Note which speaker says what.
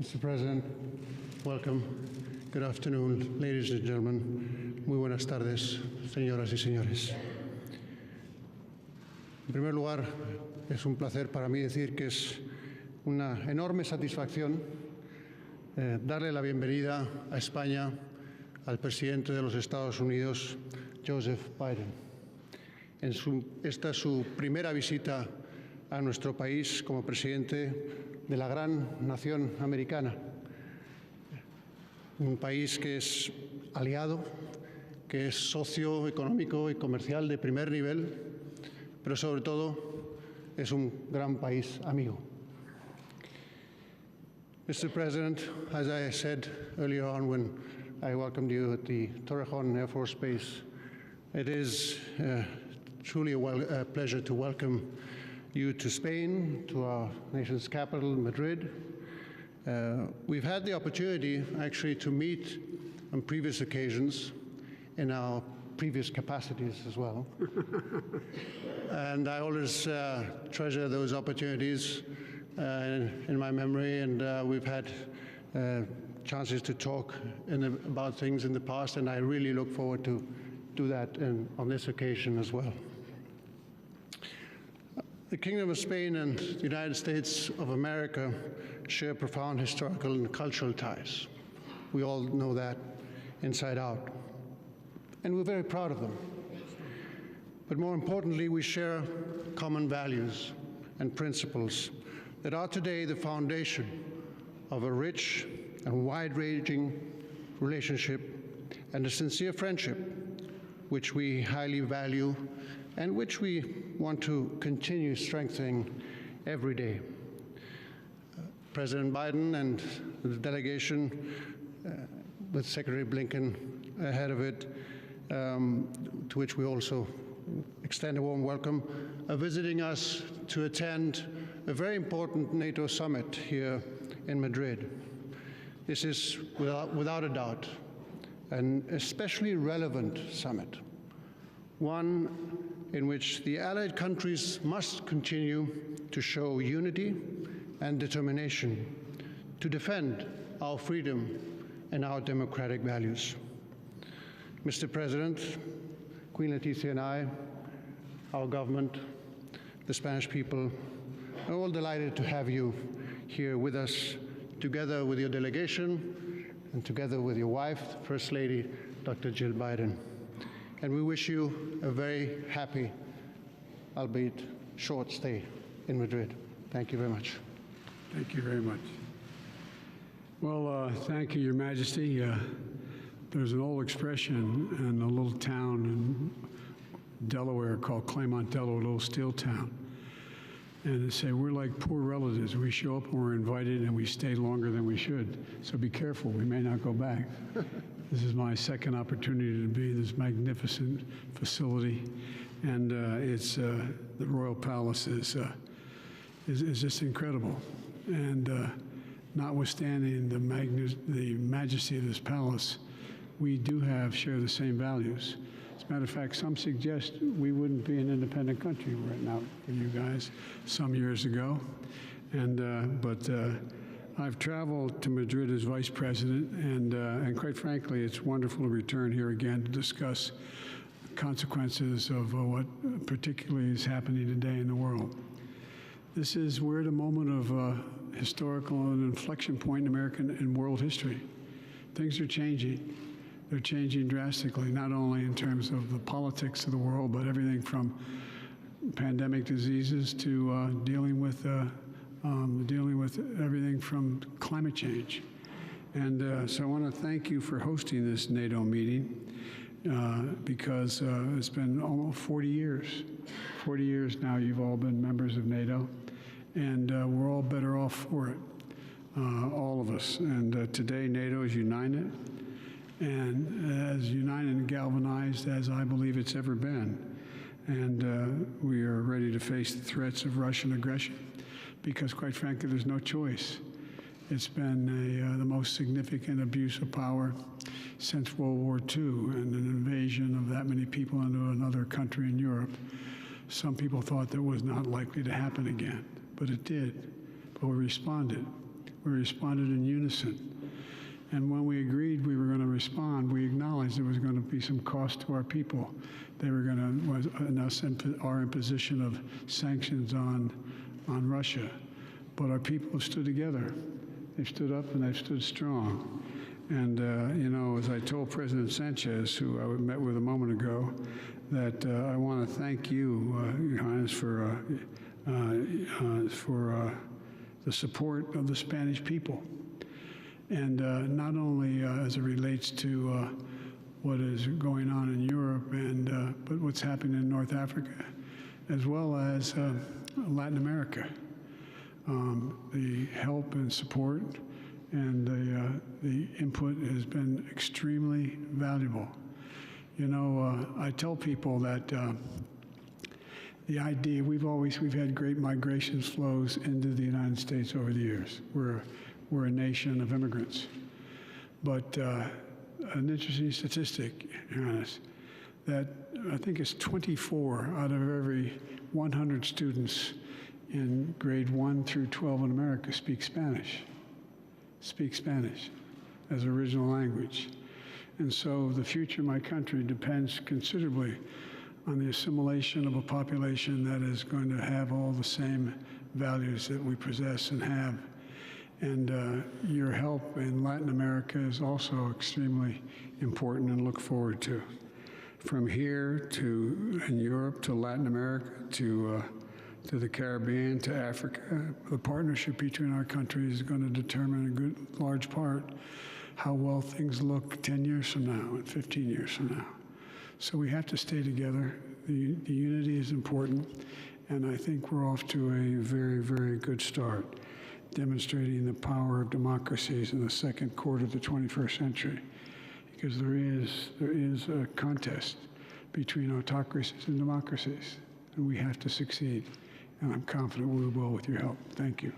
Speaker 1: Mr. President, welcome. Good afternoon, ladies and gentlemen. Muy buenas tardes, señoras y señores. En primer lugar, es un placer para mí decir que es una enorme satisfacción darle la bienvenida a España al presidente de los Estados Unidos, Joseph Biden. Esta es su primera visita a nuestro país como presidente de la gran nación americana, un país que es aliado, que es socio económico y comercial de primer nivel, pero sobre todo es un gran país amigo. Mr. President, as I said earlier on when I welcomed you at the Torrejón Air Force Base, it is truly a pleasure to welcome you to Spain, to our nation's capital, Madrid. We've had the opportunity actually to meet on previous occasions in our previous capacities as well. And I always treasure those opportunities in my memory, and we've had chances to talk about things in the past, and I really look forward to do that on this occasion as well. The Kingdom of Spain and the United States of America share profound historical and cultural ties. We all know that inside out. And we're very proud of them. But more importantly, we share common values and principles that are today the foundation of a rich and wide-ranging relationship and a sincere friendship, which we highly value and which we want to continue strengthening every day. President Biden and the delegation, with Secretary Blinken ahead of it, to which we also extend a warm welcome, are visiting us to attend a very important NATO summit here in Madrid. This is, without a doubt, an especially relevant summit, one in which the allied countries must continue to show unity and determination to defend our freedom and our democratic values. Mr. President, Queen Letizia and I, our government, the Spanish people, are all delighted to have you here with us, together with your delegation and together with your wife, First Lady, Dr. Jill Biden. And we wish you a very happy, albeit short stay in Madrid. Thank you very much.
Speaker 2: Thank you very much. Well, thank you, Your Majesty. There's an old expression in a little town in Delaware called Claymont, Delaware, a little steel town. And they say, we're like poor relatives. We show up when we're invited and we stay longer than we should. So be careful, we may not go back. This is my second opportunity to be in this magnificent facility. And it's the Royal Palace is just incredible. And notwithstanding the majesty of this palace, we do share the same values. As a matter of fact, some suggest we wouldn't be an independent country right now for you guys some years ago. And but I've traveled to Madrid as vice president, and quite frankly, it's wonderful to return here again to discuss consequences of what particularly is happening today in the world. We're at a moment of historical and inflection point in American and world history. Things are changing. They're changing drastically, not only in terms of the politics of the world, but everything from pandemic diseases to dealing with everything from climate change. And so I want to thank you for hosting this NATO meeting because it's been almost 40 years. 40 years now you've all been members of NATO, and we're all better off for it, all of us. And today NATO is united, and as united and galvanized as I believe it's ever been. And we are ready to face the threats of Russian aggression because, quite frankly, there's no choice. It's been the most significant abuse of power since World War II and an invasion of that many people into another country in Europe. Some people thought that was not likely to happen again, but it did. But we responded. We responded in unison. And when we agreed we were going to respond, we acknowledged there was going to be some cost to our people. They were going to, our imposition of sanctions on Russia. But our people have stood together. They've stood up and they've stood strong. And, you know, as I told President Sanchez, who I met with a moment ago, that I want to thank you, Your Highness, for the support of the Spanish people. And not only as it relates to what is going on in Europe, but what's happening in North Africa, as well as Latin America. The help and support and the input has been extremely valuable. You know, I tell people that the idea, we've had great migration flows into the United States over the years. We're a nation of immigrants. But an interesting statistic, Your Highness, that I think it's 24 out of every 100 students in grade 1 through 12 in America speak Spanish as original language. And so the future of my country depends considerably on the assimilation of a population that is going to have all the same values that we possess and have. And your help in Latin America is also extremely important and look forward to. From here to in Europe to Latin America to the Caribbean to Africa, the partnership between our countries is going to determine a good large part how well things look 10 years from now and 15 years from now. So we have to stay together. The unity is important, and I think we're off to a very, very good start, demonstrating the power of democracies in the second quarter of the 21st century, because there is a contest between autocracies and democracies, and we have to succeed. And I'm confident we will with your help. Thank you.